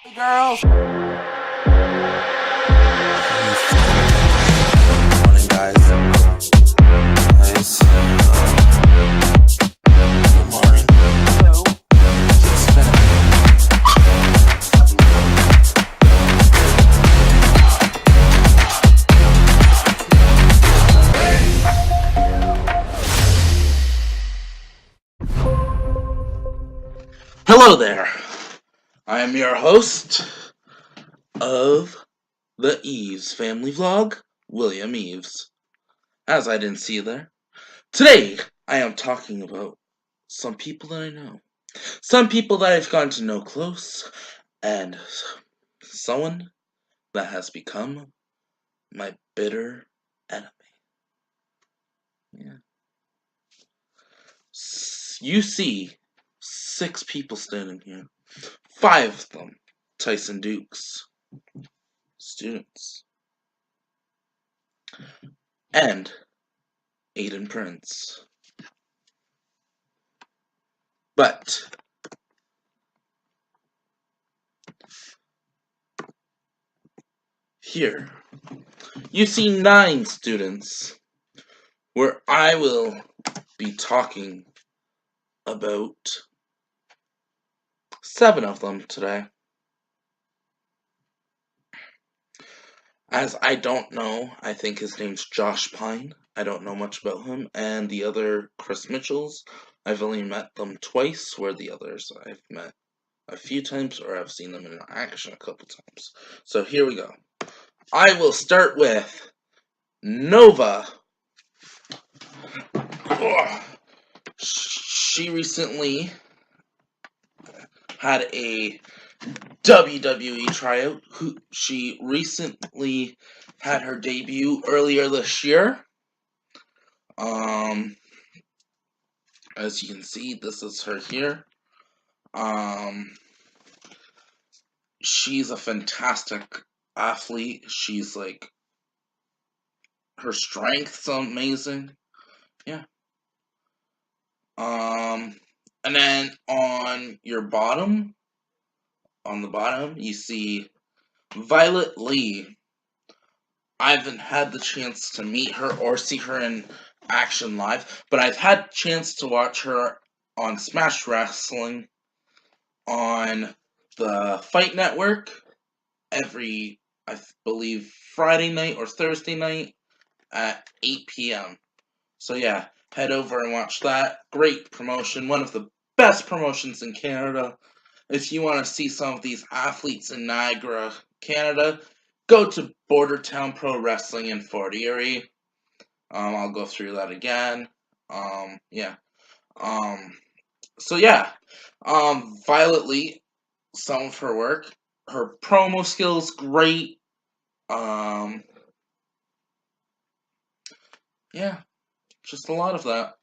Hey girls. Morning, guys. Good morning. Hello. It's been a Hello there. I am your host of the Eves Family Vlog, William Eves. As I didn't see you there. Today, I am talking about some people that I know. Some people that I've gotten to know close, and someone that has become my bitter enemy. Yeah. You see 6 people standing here. 5 of them, Tyson Dux students. And Aiden Prince. But here, you see 9 students where I will be talking about 7 of them today. As I don't know, I think his name's Josh Pine. I don't know much about him. And the other Chris Mitchells, I've only met them twice, where the others I've met a few times or I've seen them in action a couple times. So here we go. I will start with Nova. She recently had a WWE tryout. She recently had her debut earlier this year. As you can see, this is her here. She's a fantastic athlete. She's like, her strength's amazing. Yeah. And then on the bottom, you see Violet Lee. I haven't had the chance to meet her or see her in action live, but I've had a chance to watch her on Smash Wrestling on the Fight Network every, I believe, Friday night or Thursday night at 8 p.m. So yeah, head over and watch that. Great promotion, one of the best promotions in Canada. If you want to see some of these athletes in Niagara, Canada, go to Bordertown Pro Wrestling in Fort Erie. I'll go through that again. Yeah. So yeah. Violet Lee, some of her work. Her promo skills, great. Yeah. Just a lot of that.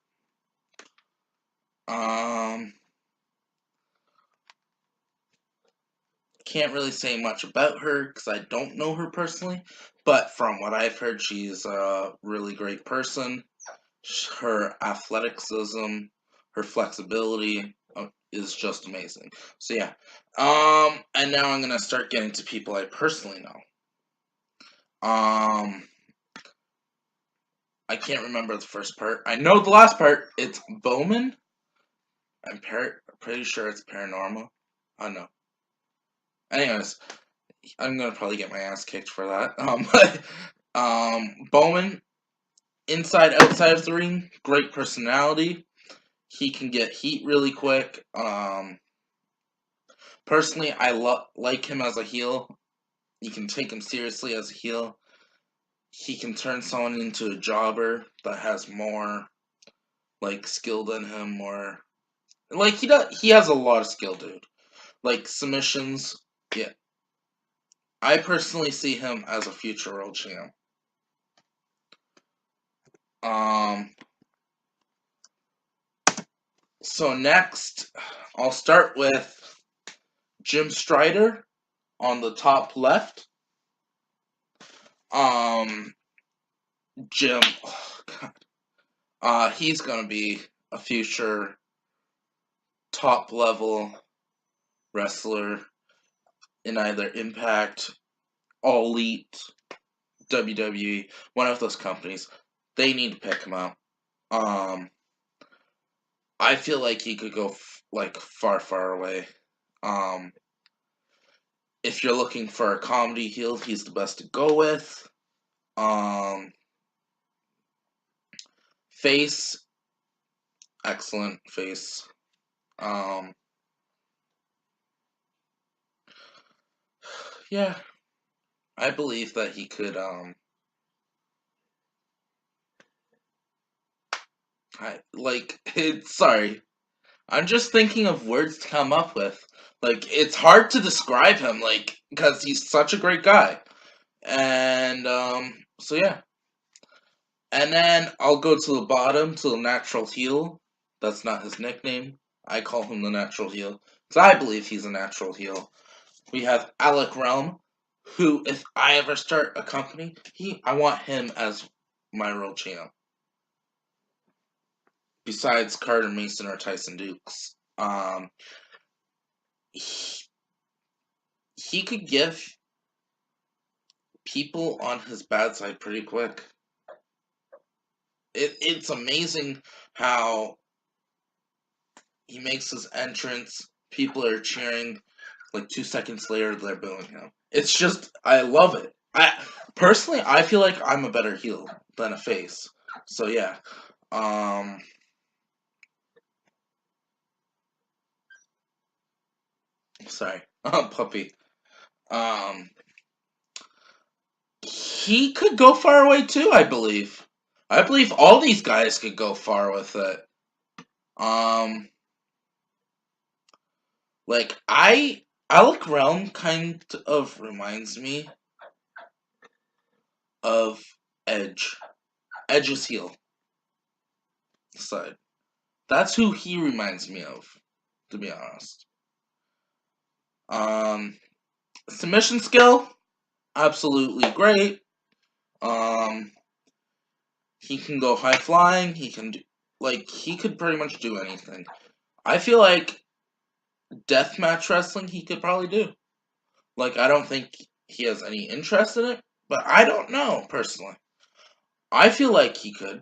Can't really say much about her because I don't know her personally, but from what I've heard, she's a really great person. Her athleticism, her flexibility is just amazing. So yeah, and now I'm gonna start getting to people I personally know. I can't remember the first part. I know the last part. It's Bowman. I'm pretty sure it's paranormal. I know. Anyways, I'm gonna probably get my ass kicked for that. Bowman, inside, outside of the ring, great personality. He can get heat really quick. Personally, I like him as a heel. You can take him seriously as a heel. He can turn someone into a jobber that has more like skill than him, more like he has a lot of skill, dude. Like submissions, yeah. I personally see him as a future world champ. So next, I'll start with Jim Strider on the top left. Jim, oh God. He's gonna be a future top level wrestler in either Impact, All Elite, WWE, one of those companies, they need to pick him up. I feel like he could go far, far away. If you're looking for a comedy heel, he's the best to go with. Face, excellent face. Yeah, I believe that he could. Sorry, I'm just thinking of words to come up with. Like, it's hard to describe him, because he's such a great guy. And, so yeah. And then I'll go to the bottom, to the natural heel. That's not his nickname. I call him the natural heel. Because I believe he's a natural heel. We have Alec Realm, who, if I ever start a company, I want him as my world champ. Besides Carter Mason or Tyson Dux. He could give people on his bad side pretty quick. It's amazing how he makes his entrance, people are cheering, 2 seconds later they're booing him. It's just, I love it. Personally, I feel like I'm a better heel than a face. So yeah. Sorry. Puppy. He could go far away too, I believe. I believe all these guys could go far with it. Alec Realm kind of reminds me of Edge. Edge's heel side. That's who he reminds me of, to be honest. Submission skill, absolutely great. He can go high flying. He can do, he could pretty much do anything. I feel like deathmatch wrestling he could probably do. I don't think he has any interest in it, but I don't know personally. I feel like he could.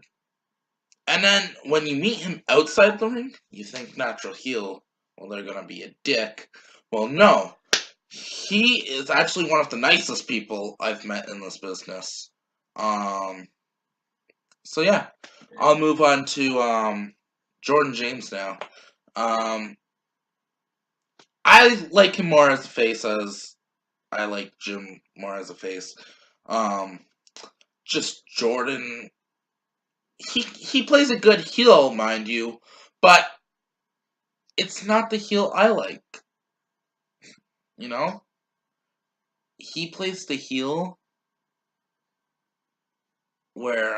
And then when you meet him outside the ring, you think natural heel, well, they're gonna be a dick. Well, no. He is actually one of the nicest people I've met in this business. So yeah. I'll move on to Jordan James now. I like him more as a face as I like Jim more as a face. Just Jordan, he plays a good heel, mind you, but it's not the heel I like. You know, he plays the heel where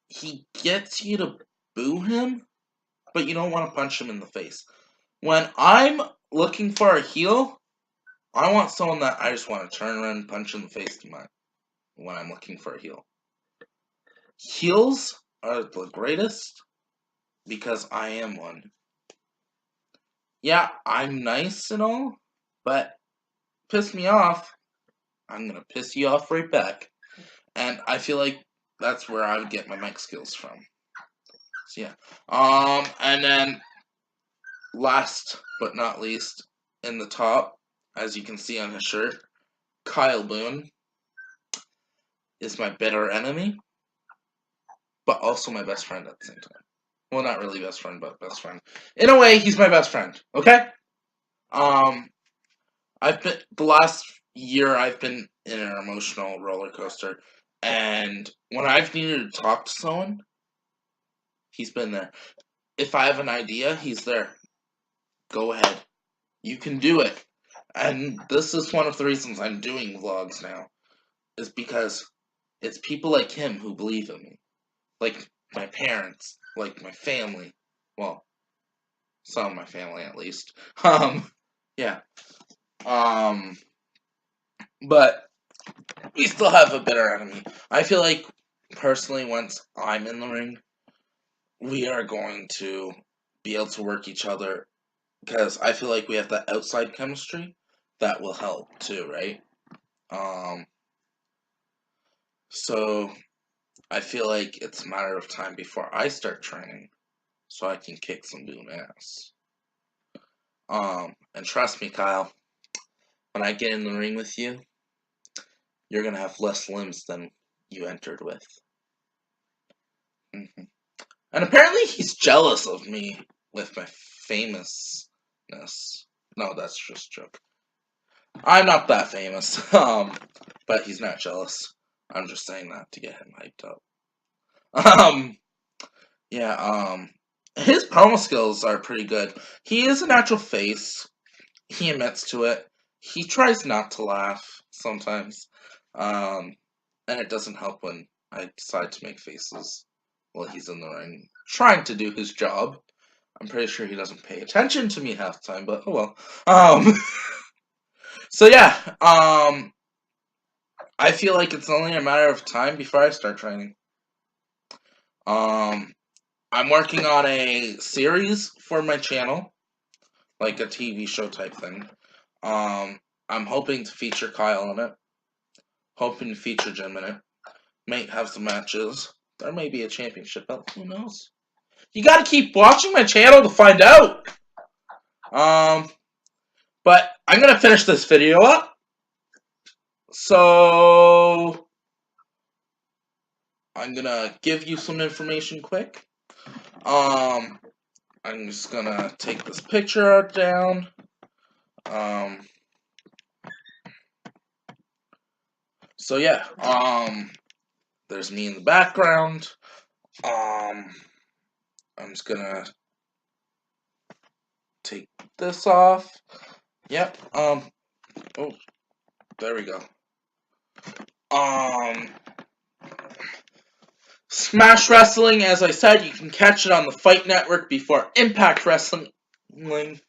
he gets you to boo him, but you don't want to punch him in the face. When I'm looking for a heel, I want someone that I just want to turn around and punch in the face to when I'm looking for a heel. Heels are the greatest because I am one. Yeah, I'm nice and all, but piss me off, I'm gonna piss you off right back. And I feel like that's where I would get my mic skills from. So yeah. And then last but not least, in the top, as you can see on his shirt, Kyle Boone is my bitter enemy, but also my best friend at the same time. Well, not really best friend, but best friend. In a way, he's my best friend. Okay. The last year I've been in an emotional roller coaster, and when I've needed to talk to someone, he's been there. If I have an idea, he's there. Go ahead. You can do it. And this is one of the reasons I'm doing vlogs now, is because it's people like him who believe in me. Like my parents, like my family. Well, some of my family at least. Yeah. But we still have a bitter enemy. I feel like, personally, once I'm in the ring, we are going to be able to work each other because I feel like we have that outside chemistry that will help too, right? So I feel like it's a matter of time before I start training, so I can kick some boom ass. And trust me, Kyle, when I get in the ring with you, you're gonna have less limbs than you entered with. Hmm. And apparently he's jealous of me with my famousness. No, that's just a joke. I'm not that famous, but he's not jealous. I'm just saying that to get him hyped up. Um, yeah, his promo skills are pretty good. He is a natural face. He admits to it. He tries not to laugh sometimes. And it doesn't help when I decide to make faces while he's in the ring, trying to do his job. I'm pretty sure he doesn't pay attention to me half the time, but oh well. So yeah, I feel like it's only a matter of time before I start training. I'm working on a series for my channel, like a TV show type thing. I'm hoping to feature Kyle in it. Hoping to feature Jim in it. Might have some matches. There may be a championship belt. Who knows? You gotta keep watching my channel to find out. But I'm gonna finish this video up. So I'm gonna give you some information quick. I'm just gonna take this picture down. So yeah, there's me in the background. I'm just gonna take this off. Yep. Oh, there we go. Smash Wrestling, as I said, you can catch it on the Fight Network before Impact Wrestling. They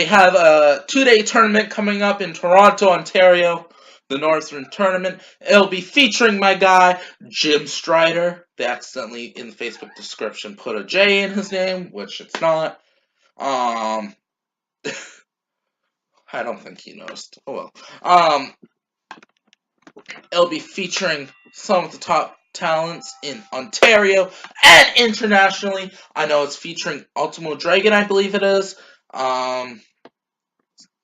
have a 2-day tournament coming up in Toronto, Ontario, the Northern Tournament. It'll be featuring my guy, Jim Strider. They accidentally, in the Facebook description, put a J in his name, which it's not. I don't think he noticed. Oh well. It'll be featuring some of the top talents in Ontario and internationally. I know it's featuring Ultimo Dragon, I believe it is.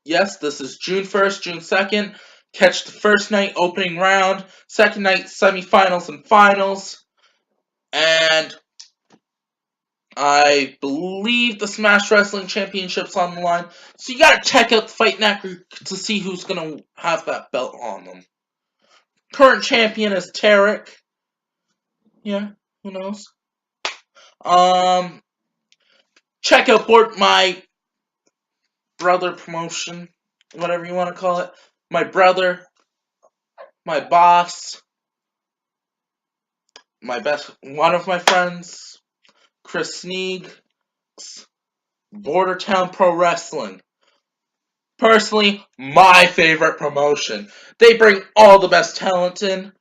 Yes, this is June 1st, June 2nd. Catch the first night opening round, second night semifinals and finals. And I believe the Smash Wrestling Championship's on the line. So you gotta check out the Fight Network to see who's gonna have that belt on them. Current champion is Tarek. Yeah, who knows? Check out my brother promotion, whatever you want to call it. My brother, my boss, one of my friends, Chris Sneeg, Bordertown Pro Wrestling. Personally, my favorite promotion. They bring all the best talent in,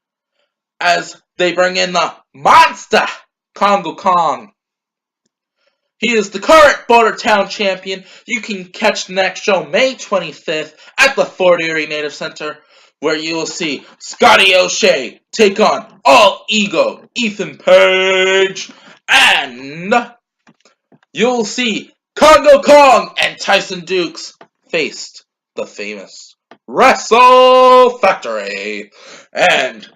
as they bring in the monster, Congo Kong. He is the current Bordertown champion. You can catch the next show May 25th at the Fort Erie Native Center, where you will see Scotty O'Shea take on All Ego Ethan Page, and you'll see Congo Kong and Tyson Dux face the famous Wrestle Factory. And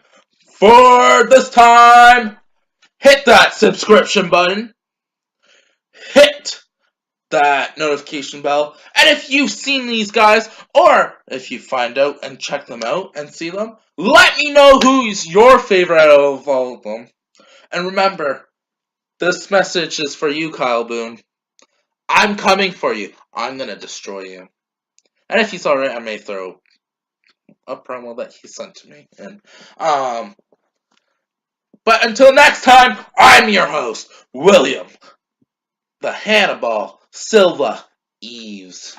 for this time, hit that subscription button. Hit that notification bell. And if you've seen these guys, or if you find out and check them out and see them, let me know who's your favorite out of all of them. And remember, this message is for you, Kyle Boone. I'm coming for you. I'm gonna destroy you. And if he's alright, I may throw a promo that he sent to me. And but until next time, I'm your host, William the Hannibal Silva Eves.